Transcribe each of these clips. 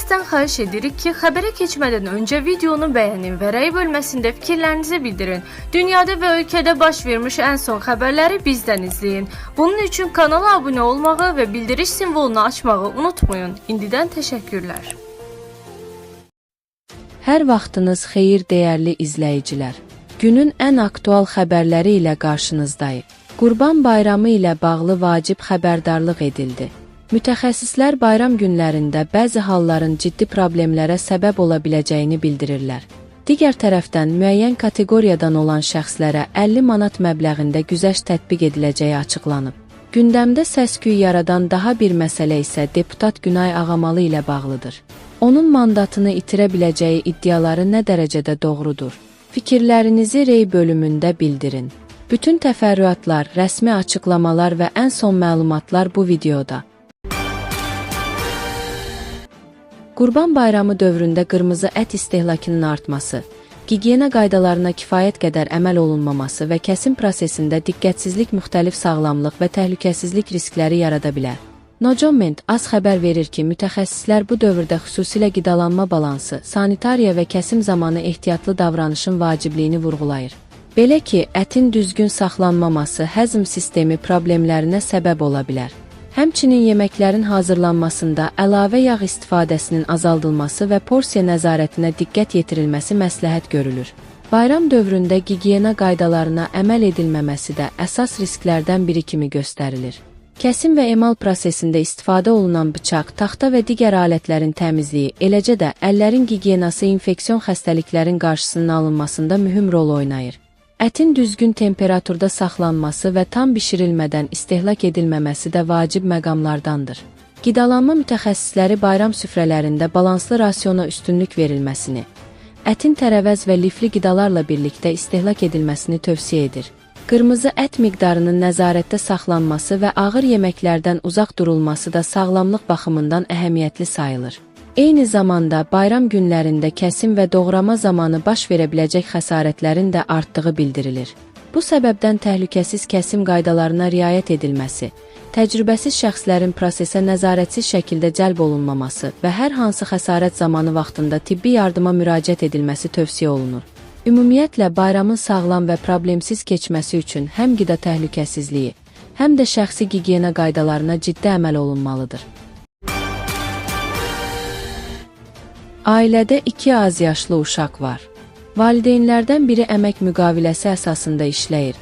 Sizdən xahiş edirik ki, xəbərə keçmədən öncə videonu bəyənin və rəy bölməsində fikirlərinizi bildirin. Dünyada və ölkədə baş vermiş ən son xəbərləri bizdən izləyin. Bunun üçün kanala abunə olmağı və bildiriş simvolunu açmağı unutmayın. İndidən təşəkkürlər. Hər vaxtınız xeyir dəyərli izləyicilər. Günün ən aktual xəbərləri ilə qarşınızdayıq. Qurban Bayramı ilə bağlı vacib xəbərdarlıq edildi. Mütəxəssislər bayram günlərində bəzi halların ciddi problemlərə səbəb ola biləcəyini bildirirlər. Digər tərəfdən müəyyən kateqoriyadan olan şəxslərə 50 manat məbləğində güzəşt tətbiq ediləcəyi açıqlanıb. Gündəmdə səs-küy yaradan daha bir məsələ isə deputat Günay Ağamalı ilə bağlıdır. Onun mandatını itirə biləcəyi iddiaları nə dərəcədə doğrudur? Fikirlərinizi rey bölümündə bildirin. Bütün təfərrüatlar, rəsmi açıqlamalar və ən son məlumatlar bu videoda. Qurban Bayramı dövründə qırmızı ət istehlakının artması, gigiyena qaydalarına kifayət qədər əməl olunmaması və kəsim prosesində diqqətsizlik müxtəlif sağlamlıq və təhlükəsizlik riskləri yarada bilər. Nocoment az xəbər verir ki, mütəxəssislər bu dövrdə xüsusilə qidalanma balansı, sanitariya və kəsim zamanı ehtiyatlı davranışın vacibliyini vurğulayır. Belə ki, ətin düzgün saxlanmaması həzm sistemi problemlərinə səbəb ola bilər. Həmçinin yeməklərin hazırlanmasında əlavə yağ istifadəsinin azaldılması və porsiya nəzarətinə diqqət yetirilməsi məsləhət görülür. Bayram dövründə gigiyena qaydalarına əməl edilməməsi də əsas risklərdən biri kimi göstərilir. Kəsim və emal prosesində istifadə olunan bıçaq, taxta və digər alətlərin təmizliyi, eləcə də əllərin gigiyenası infeksion xəstəliklərin qarşısının alınmasında mühüm rol oynayır. Ətin düzgün temperaturda saxlanması və tam bişirilmədən istehlak edilməməsi də vacib məqamlardandır. Qidalanma mütəxəssisləri bayram süfrələrində balanslı rasiona üstünlük verilməsini, ətin tərəvəz və lifli qidalarla birlikdə istehlak edilməsini tövsiyə edir. Qırmızı ət miqdarının nəzarətdə saxlanması və ağır yeməklərdən uzaq durulması da sağlamlıq baxımından əhəmiyyətli sayılır. Eyni zamanda bayram günlərində kəsim və doğrama zamanı baş verə biləcək xəsarətlərin də artdığı bildirilir. Bu səbəbdən təhlükəsiz kəsim qaydalarına riayət edilməsi, təcrübəsiz şəxslərin prosesə nəzarətsiz şəkildə cəlb olunmaması və hər hansı xəsarət zamanı vaxtında tibbi yardıma müraciət edilməsi tövsiyə olunur. Ümumiyyətlə, bayramın sağlam və problemsiz keçməsi üçün həm qida təhlükəsizliyi, həm də şəxsi gigiyena qaydalarına ciddi əməl olunmalıdır. Ailədə 2 az yaşlı uşaq var. Valideynlərdən biri əmək müqaviləsi əsasında işləyir.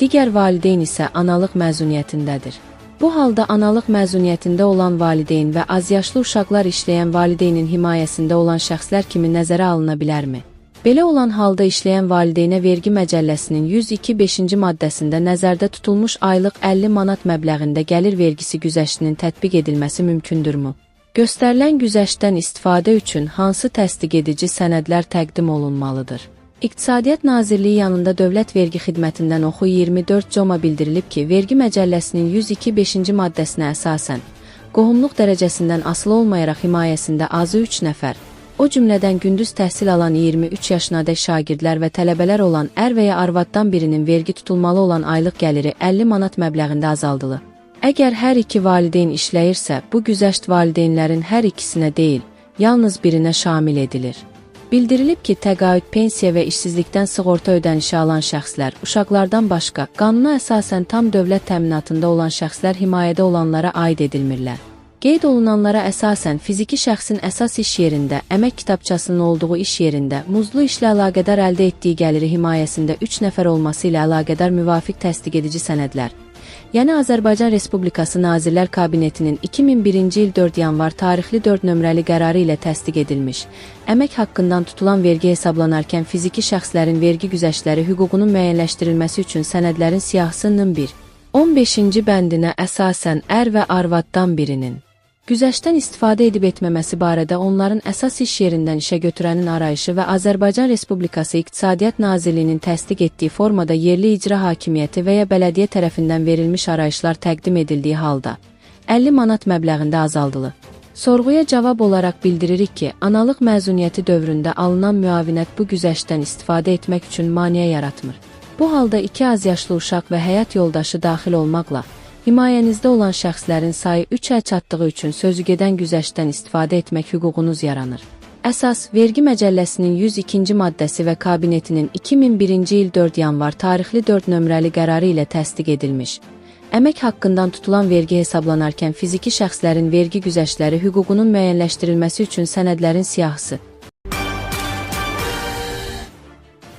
Digər valideyn isə analıq məzuniyyətindədir. Bu halda analıq məzuniyyətində olan valideyn və az yaşlı uşaqlar işləyən valideynin himayəsində olan şəxslər kimi nəzərə alına bilərmi? Belə olan halda işləyən valideynə vergi məcəlləsinin 102.5-ci maddəsində nəzərdə tutulmuş aylıq 50 manat məbləğində gəlir vergisi güzəştinin tətbiq edilməsi mümkündürmü? Göstərilən güzəştdən istifadə üçün hansı təsdiq edici sənədlər təqdim olunmalıdır? İqtisadiyyat Nazirliyi yanında Dövlət Vergi Xidmətindən Oxu 24 bildirilib ki, vergi məcəlləsinin 102.5-ci maddəsinə əsasən, qohumluq dərəcəsindən asılı olmayaraq himayəsində azı 3 nəfər, o cümlədən gündüz təhsil alan 23 yaşınadək şagirdlər və tələbələr olan ər və ya arvaddan birinin vergi tutulmalı olan aylıq gəliri 50 manat məbləğində azaldılır. Əgər hər iki valideyn işləyirsə, bu güzəşt valideynlərin hər ikisinə deyil, yalnız birinə şamil edilir. Bildirilib ki, təqaüd, pensiya və işsizlikdən sığorta ödənişi alan şəxslər, uşaqlardan başqa, qanuna əsasən tam dövlət təminatında olan şəxslər himayədə olanlara aid edilmirlər. Qeyd olunanlara əsasən fiziki şəxsin əsas iş yerində, əmək kitabçasının olduğu iş yerində, muzlu işlə əlaqədar əldə etdiyi gəliri himayəsində 3 nəfər olması ilə əlaqədar müvafiq təsdiq edici sənədlər, yəni Azərbaycan Respublikası Nazirlər Kabinetinin 2001-ci il 4 yanvar tarixli 4 nömrəli qərarı ilə təsdiq edilmiş, əmək haqqından tutulan vergi hesablanarkən fiziki şəxslərin vergi güzəştləri hüququnun müəyyənləşdirilməsi üçün sənədlərin siyahısının 1-15-ci bəndinə əsasən ər və arvaddan birinin güzəştdən istifadə edib etməməsi barədə onların əsas iş yerindən işə götürənin arayışı və Azərbaycan Respublikası İqtisadiyyat Nazirliyinin təsdiq etdiyi formada yerli icra hakimiyyəti və ya bələdiyyə tərəfindən verilmiş arayışlar təqdim edildiyi halda 50 manat məbləğində azaldılır. Sorğuya cavab olaraq bildiririk ki, analıq məzuniyyəti dövründə alınan müavinət bu güzəştdən istifadə etmək üçün maneə yaratmır. Bu halda 2 az yaşlı uşaq və həyat yoldaşı daxil olmaqla, Himayənizdə olan şəxslərin sayı 3-ə çatdığı üçün sözügedən güzəştdən istifadə etmək hüququnuz yaranır. Əsas, Vergi Məcəlləsinin 102-ci maddəsi və Kabinetinin 2001-ci il 4 yanvar tarixli 4 nömrəli qərarı ilə təsdiq edilmiş. Əmək haqqından tutulan vergi hesablanarkən fiziki şəxslərin vergi güzəştləri hüququnun müəyyənləşdirilməsi üçün sənədlərin siyahısı.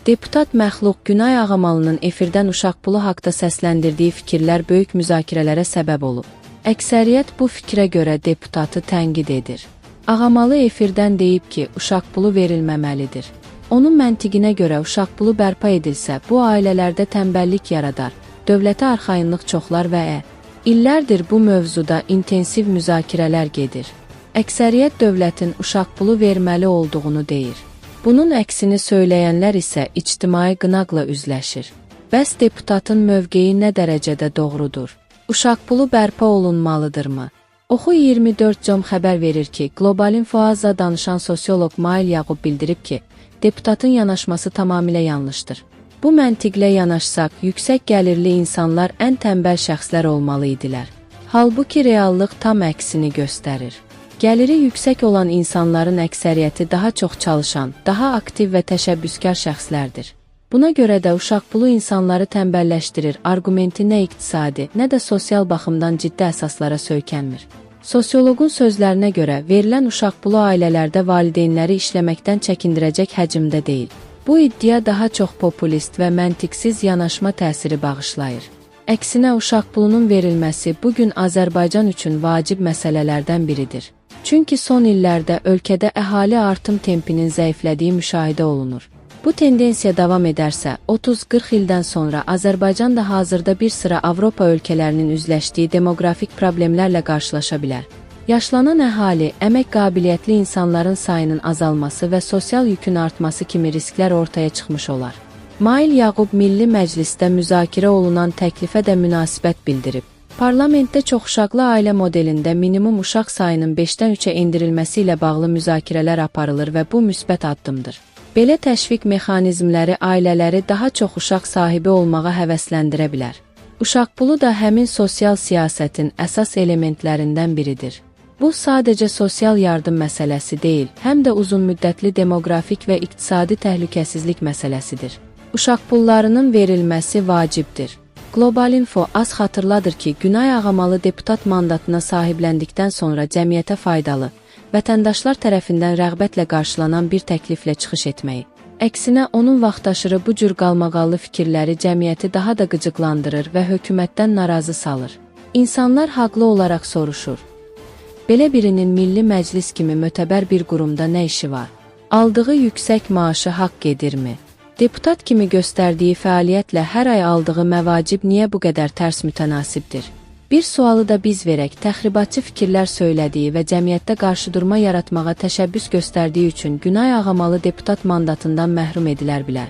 Deputat Məxluq Günay Ağamalının efirdən uşaq pulu haqda səsləndirdiyi fikirlər böyük müzakirələrə səbəb olub. Əksəriyyət bu fikrə görə deputatı tənqid edir. Ağamalı efirdən deyib ki, uşaq pulu verilməməlidir. Onun məntiqinə görə uşaq pulu bərpa edilsə, bu ailələrdə tənbəllik yaradar, dövlətə arxayınlıq çoxlar və illərdir bu mövzuda intensiv müzakirələr gedir. Əksəriyyət dövlətin uşaq pulu verməli olduğunu deyir. Bunun əksini söyləyənlər isə ictimai qınaqla üzləşir. Bəs deputatın mövqeyi nə dərəcədə doğrudur? Uşaq pulu bərpa olunmalıdırmı? Oxu 24com xəbər verir ki, Globalinfo Azza danışan sosioloq Mail Yağub bildirib ki, deputatın yanaşması tamamilə yanlışdır. Bu məntiqlə yanaşsaq, yüksək gəlirli insanlar ən tənbəl şəxslər olmalı idilər. Halbuki reallıq tam əksini göstərir. Gəliri yüksək olan insanların əksəriyyəti daha çox çalışan, daha aktiv və təşəbbüskar şəxslərdir. Buna görə də uşaq pulu insanları tənbəlləşdirir, argumenti nə iqtisadi, nə də sosial baxımdan ciddi əsaslara söykənmir. Sosioloqun sözlərinə görə, verilən uşaq pulu ailələrdə valideynləri işləməkdən çəkindirəcək həcmdə deyil. Bu iddia daha çox populist və məntiqsiz yanaşma təsiri bağışlayır. Əksinə, uşaq pulunun verilməsi bugün Azərbaycan üçün vacib məsələlərdən biridir. Çünki son illərdə ölkədə əhali artım tempinin zəiflədiyi müşahidə olunur. Bu tendensiya davam edərsə, 30-40 ildən sonra Azərbaycan da hazırda bir sıra Avropa ölkələrinin üzləşdiyi demoqrafik problemlərlə qarşılaşa bilər. Yaşlanan əhali, əmək qabiliyyətli insanların sayının azalması və sosial yükün artması kimi risklər ortaya çıxmış olar. Mail Yağub Milli Məclisdə müzakirə olunan təklifə də münasibət bildirib. Parlamentdə çoxuşaqlı ailə modelində minimum uşaq sayının 5-dən 3-ə endirilməsi ilə bağlı müzakirələr aparılır və bu müsbət addımdır. Belə təşviq mexanizmləri ailələri daha çox uşaq sahibi olmağa həvəsləndirə bilər. Uşaq pulu da həmin sosial siyasətin əsas elementlərindən biridir. Bu sadəcə sosial yardım məsələsi deyil, həm də uzunmüddətli demoqrafik və iqtisadi təhlükəsizlik məsələsidir. Uşaq pullarının verilməsi vacibdir. Globalinfo az xatırladır ki, Günay Ağamalı deputat mandatına sahibləndikdən sonra cəmiyyətə faydalı, vətəndaşlar tərəfindən rəğbətlə qarşılanan bir təkliflə çıxış etməyi. Əksinə, onun vaxtaşırı bu cür qalmaqallı fikirləri cəmiyyəti daha da qıcıqlandırır və hökumətdən narazı salır. İnsanlar haqlı olaraq soruşur. Belə birinin Milli Məclis kimi mötəbər bir qurumda nə işi var? Aldığı yüksək maaşı haqq edirmi? Deputat kimi göstərdiyi fəaliyyətlə hər ay aldığı məvacib niyə bu qədər tərs mütənasibdir? Bir sualı da biz verək, təxribatçı fikirlər söylədiyi və cəmiyyətdə qarşıdurma yaratmağa təşəbbüs göstərdiyi üçün Günay Ağamalı deputat mandatından məhrum edilər bilər.